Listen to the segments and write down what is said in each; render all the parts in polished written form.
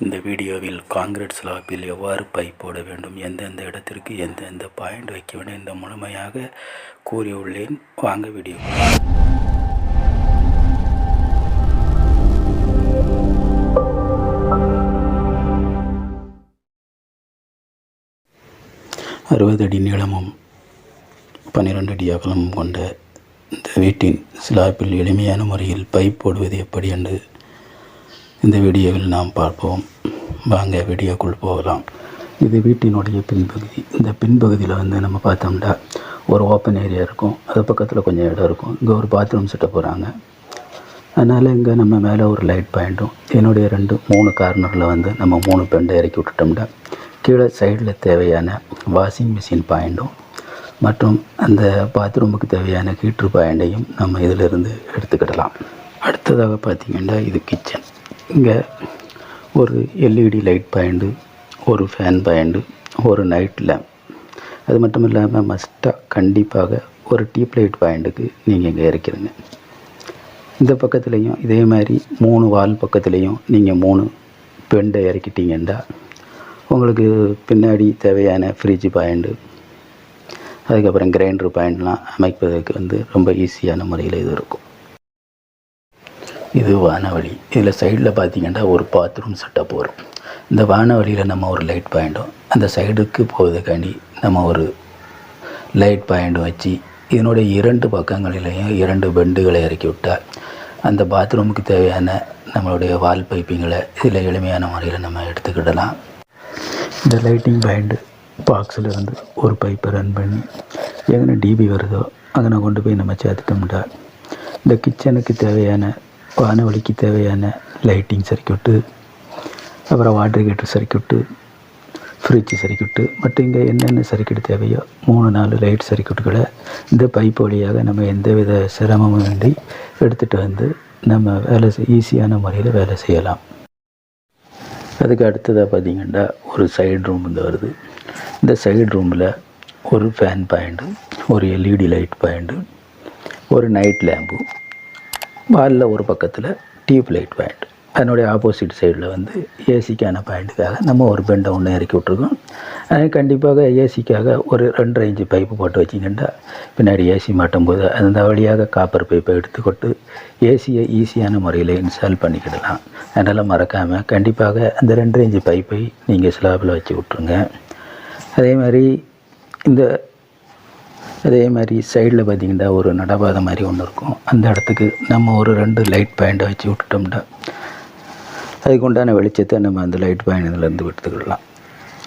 இந்த வீடியோவில் கான்கிரீட் ஸ்லாப்பில் எவ்வாறு பைப் போட வேண்டும், எந்தெந்த இடத்திற்கு எந்தெந்த பாயிண்ட் வைக்க வேண்டும் என்று முழுமையாக கூறியுள்ளேன். வாங்க வீடியோ. அறுபது அடி நீளமும் 12 அடி அகலமும் கொண்ட இந்த வீட்டின் ஸ்லாப்பில் எளிமையான முறையில் பைப் போடுவது எப்படி என்று இந்த வீடியோவில் நாம் பார்ப்போம். வாங்க வீடியோக்குள் போகலாம். இது வீட்டினுடைய பின்பகுதி. இந்த பின்பகுதியில் நம்ம பார்த்தோம்னா ஒரு ஓப்பன் ஏரியா இருக்கும். அது பக்கத்தில் கொஞ்சம் இடம் இருக்கும். இங்கே ஒரு பாத்ரூம் செட்டப் போகிறாங்க. அதனால் இங்கே நம்ம மேலே ஒரு லைட் பாயிண்ட்டும், என்னுடைய 3 கார்னரில் நம்ம 3 பெண்டை இறக்கி விட்டுட்டோம்னா கீழே சைடில் தேவையான வாஷிங் மிஷின் பாயிண்ட்டும் மற்றும் அந்த பாத்ரூமுக்கு தேவையான ஹீட்ரு பாயிண்டையும் நம்ம இதிலிருந்து எடுத்துக்கிடலாம். அடுத்ததாக பார்த்திங்கன்னா இது கிச்சன். இங்கே ஒரு எல்இடி லைட் பாயிண்ட்டு, ஒரு ஃபேன் பாயிண்ட்டு, ஒரு நைட் லேம்ப், அது மட்டும் இல்லாமல் மஸ்ட்டாக கண்டிப்பாக ஒரு டியூப் லைட் பாயிண்ட்டுக்கு நீங்கள் இங்கே இறக்கிடுங்க. இந்த பக்கத்துலேயும் இதே மாதிரி 3 வால் பக்கத்துலேயும் நீங்கள் 3 பெண்டை இறக்கிட்டீங்கன்னா உங்களுக்கு பின்னாடி தேவையான ஃப்ரிட்ஜ் பாயிண்ட்டு, அதுக்கப்புறம் கிரைண்டர் பாயிண்ட்லாம் அமைப்பதற்கு ரொம்ப ஈஸியான முறையில் இது இருக்கும். இது வானவழி. இதில் சைடில் பார்த்திங்கன்னா ஒரு பாத்ரூம் செட்டப் வரும். இந்த வானவழியில் நம்ம ஒரு லைட் பாயிண்ட்டும், அந்த சைடுக்கு போவதுக்காண்டி நம்ம ஒரு லைட் பாயிண்ட்டும் வச்சு இதனுடைய 2 பக்கங்களிலையும் 2 பெண்டுகளை இறக்கி விட்டால் அந்த பாத்ரூமுக்கு தேவையான நம்மளுடைய வால் பைப்பிங்களை இதில் எளிமையான முறையில் நம்ம எடுத்துக்கிடலாம். இந்த லைட்டிங் பாயிண்ட்டு பாக்ஸில் இருந்து ஒரு பைப்பை ரன் பண்ணி எங்கே டிபி வருதோ அங்கே கொண்டு போய் நம்ம சேர்த்துட்டோம்னா இந்த கிச்சனுக்கு தேவையான வானவழிக்கு தேவையான லைட்டிங் சர்க்யூட்டு, அப்புறம் water heater circuit, fridge circuit மற்றும் இங்கே என்னென்ன சர்க்யூட் தேவையோ 3-4 லைட் சர்க்யூட்டுகளை இந்த பைப் வழியாக நம்ம எந்தவித சிரமமும் இன்றி எடுத்துகிட்டு நம்ம ஈஸியான முறையில் வேலை செய்யலாம். அதுக்கு அடுத்ததாக பார்த்திங்கன்னா ஒரு சைடு ரூம் வருது. இந்த சைடு ரூமில் ஒரு ஃபேன் பாயிண்ட்டு, ஒரு எல்இடி லைட் பாயிண்ட்டு, ஒரு நைட் லேம்பு, வாலில் ஒரு பக்கத்தில் டியூப் லைட் பாயிண்ட், அதனுடைய ஆப்போசிட் சைடில் ஏசிக்கான பாயிண்ட்டுக்காக நம்ம ஒரு பெண்டை ஒன்று இறக்கி விட்ருக்கோம். கண்டிப்பாக ஏசிக்காக ஒரு 2.5 இன்ச்சு பைப்பு போட்டு வச்சிங்கன்னா பின்னாடி ஏசி மாட்டும் போது அந்த வழியாக காப்பர் பைப்பை எடுத்துக்கொண்டு ஏசியை ஈஸியான முறையில் இன்ஸ்டால் பண்ணிக்கிடலாம். அதனால் மறக்காமல் கண்டிப்பாக அந்த 2.5 இன்ச்சு பைப்பை நீங்கள் ஸ்லாபில் வச்சு விட்ருங்க. அதே மாதிரி சைடில் பார்த்திங்கன்னா ஒரு நடபாதை மாதிரி ஒன்று இருக்கும். அந்த இடத்துக்கு நம்ம ஒரு 2 லைட் பாயிண்டை வச்சு விட்டுட்டோம்னா அதுக்கு உண்டான வெளிச்சத்தை நம்ம அந்த லைட் பாயிண்ட்லேருந்து எடுத்துக்கிடலாம்.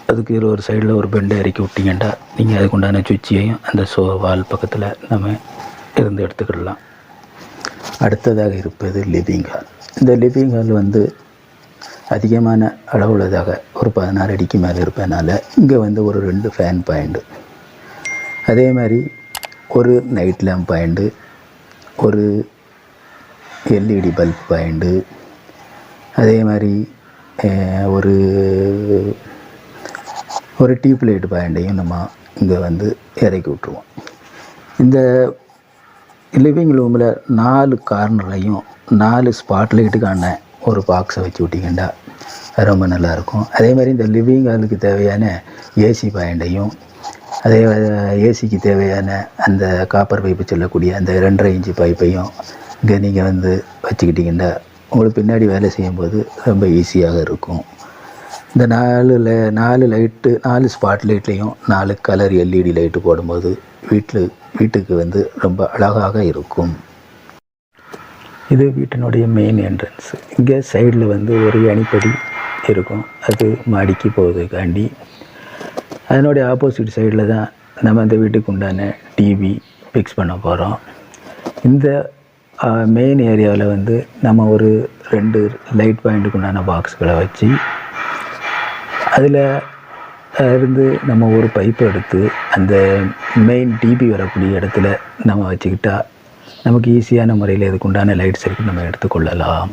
அதுக்கு ஒரு சைடில் ஒரு பெண்டை இறக்கி விட்டிங்கன்னா நீங்கள் அதுக்கு உண்டான சுவிட்சையும் அந்த வால் பக்கத்தில் நம்ம இருந்து எடுத்துக்கிடலாம். அடுத்ததாக இருப்பது லிவிங் ஹால். இந்த லிவிங் ஹால் அதிகமான அளவுள்ளதாக ஒரு 16 அடிக்கு மேலே இருப்பதனால இங்கே ஒரு 2 ஃபேன் பாயிண்ட்டு, அதே மாதிரி ஒரு நைட் லேம்ப் பாயிண்ட்டு, ஒரு எல்இடி பல்ப் பாயிண்ட்டு, அதே மாதிரி ஒரு டியூப் லைட் பாயிண்ட்டையும் நம்ம இங்கே இறக்கி விட்ருவோம். இந்த லிவிங் ரூமில் 4 கார்னர்லையும் 4 ஸ்பாட் லைட்டுக்கான ஒரு பாக்ஸை வச்சு விட்டிங்கன்னா ரொம்ப நல்லாயிருக்கும். அதே மாதிரி இந்த லிவிங் ஹாலுக்கு தேவையான ஏசி பாயிண்ட்டையும், அதே ஏசிக்கு தேவையான அந்த காப்பர் பைப்பு சொல்லக்கூடிய அந்த 2.5 இன்ச்சு பைப்பையும் இங்கே நீங்கள் வச்சுக்கிட்டிங்கன்னா உங்களுக்கு பின்னாடி வேலை செய்யும்போது ரொம்ப ஈஸியாக இருக்கும். இந்த 4 ஸ்பாட் லைட்லேயும் 4 கலர் எல்இடி லைட்டு போடும்போது வீட்டுக்கு ரொம்ப அழகாக இருக்கும். இது வீட்டினுடைய மெயின் என்ட்ரன்ஸ். இங்கே சைடில் ஒரு அணிப்படி இருக்கும். அது மாடிக்கு போவதுக்காண்டி அதனுடைய ஆப்போசிட் சைடில் தான் நம்ம அந்த வீட்டுக்கு உண்டான டிவி ஃபிக்ஸ் பண்ண போகிறோம். இந்த மெயின் ஏரியாவில் நம்ம ஒரு 2 லைட் பாயிண்ட்டுக்கு உண்டான பாக்ஸ்களை வச்சு அதில் இருந்து நம்ம ஒரு பைப்பை எடுத்து அந்த மெயின் டிவி வரக்கூடிய இடத்துல நம்ம வச்சுக்கிட்டா நமக்கு ஈஸியான முறையில் இதுக்கு உண்டான லைட் சர்க்யூட் நம்ம எடுத்துக்கொள்ளலாம்.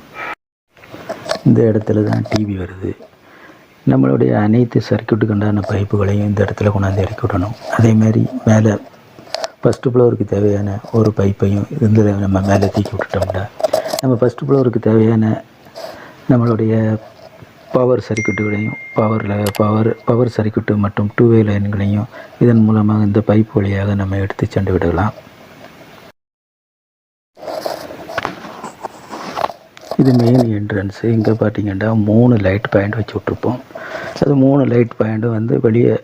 இந்த இடத்துல தான் டிவி வருது. நம்மளுடைய அனைத்து சர்க்யூட்டுக்கு உண்டான பைப்புகளையும் இந்த இடத்துல கொண்டாந்து இறக்கி விடணும். அதேமாதிரி மேலே ஃபஸ்ட்டு ஃப்ளோருக்கு தேவையான ஒரு பைப்பையும் நம்ம மேலே தூக்கி விட்டுட்டோம்னா நம்ம ஃபஸ்ட்டு ஃப்ளோருக்கு தேவையான நம்மளுடைய பவர் சர்க்யூட்டுகளையும் பவர் சர்க்யூட்டு மற்றும் டூ வே லைன்களையும் இதன் மூலமாக இந்த பைப் வழியாக நம்ம எடுத்து சென்று விடலாம். இது மெயின் என்ட்ரன்ஸு. இங்கே பார்த்தீங்கன்னா 3 லைட் பாயிண்ட் வச்சு விட்ருப்போம். அது 3 லைட் பாயிண்ட்டும் வந்து வெளியே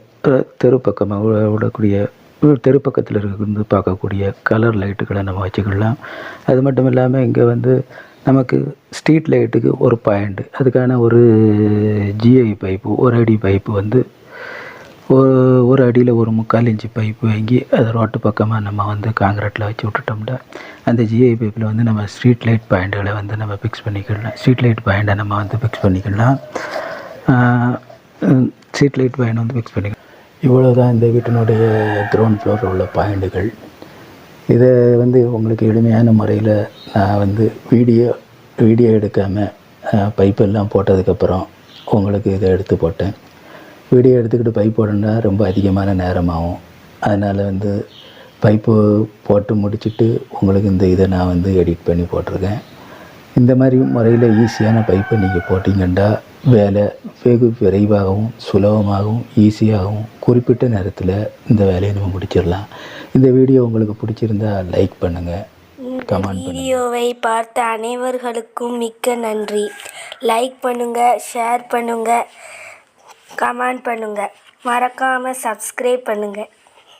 தெருப்பக்கமாக விடக்கூடிய தெருப்பக்கத்தில் இருந்து பார்க்கக்கூடிய கலர் லைட்டுகளை நம்ம வச்சுக்கலாம். அது மட்டும் இல்லாமல் இங்கே வந்து நமக்கு ஸ்ட்ரீட் லைட்டுக்கு ஒரு பாயிண்ட், அதுக்கான ஒரு ஜிஐ பைப்பு, ஒரு அடி பைப்பு வந்து ஒரு அடியில் ஒரு 3/4 இன்ச்சு பைப்பு வாங்கி அதை ரோட்டு பக்கமாக நம்ம வந்து காங்கிரீட்டில் வச்சு விட்டுட்டோம்னா அந்த ஜிஐ பைப்பில் வந்து நம்ம ஸ்ட்ரீட் லைட் பாயிண்ட்டுகளை வந்து நம்ம ஃபிக்ஸ் பண்ணிக்கலாம். ஸ்ட்ரீட் லைட் பாயிண்ட்டை நம்ம வந்து ஃபிக்ஸ் பண்ணிக்கலாம். ஸ்ட்ரீட் லைட் பாயிண்ட் வந்து ஃபிக்ஸ் பண்ணிக்கலாம். இவ்வளோ தான் இந்த வீட்டினுடைய கிரவுண்ட் ஃப்ளோரில் உள்ள பாயிண்ட்டுகள். இதை வந்து உங்களுக்கு எளிமையான முறையில் நான் வந்து வீடியோ எடுக்காமல் பைப்பெல்லாம் போட்டதுக்கப்புறம் உங்களுக்கு இதை எடுத்து போட்டேன். வீடியோ எடுத்துக்கிட்டு பைப் போடணுன்னா ரொம்ப அதிகமான நேரமாகும். அதனால் வந்து பைப்பு போட்டு முடிச்சுட்டு உங்களுக்கு இந்த இதை நான் வந்து எடிட் பண்ணி போட்டிருக்கேன். இந்த மாதிரி முறையில் ஈஸியான பைப்பை நீங்கள் போட்டிங்கன்னா வேலை வெகு விரைவாகவும் சுலபமாகவும் ஈஸியாகவும் குறிப்பிட்ட நேரத்தில் இந்த வேலையை நம்ம முடிச்சிடலாம். இந்த வீடியோ உங்களுக்கு பிடிச்சிருந்தா லைக் பண்ணுங்கள், கமெண்ட் பண்ணுங்கள். வீடியோவை பார்த்த அனைவர்களுக்கும் மிக்க நன்றி. லைக் பண்ணுங்கள், ஷேர் பண்ணுங்கள், கமெண்ட் பண்ணுங்கள், மறக்காமல் சப்ஸ்கிரைப் பண்ணுங்கள்.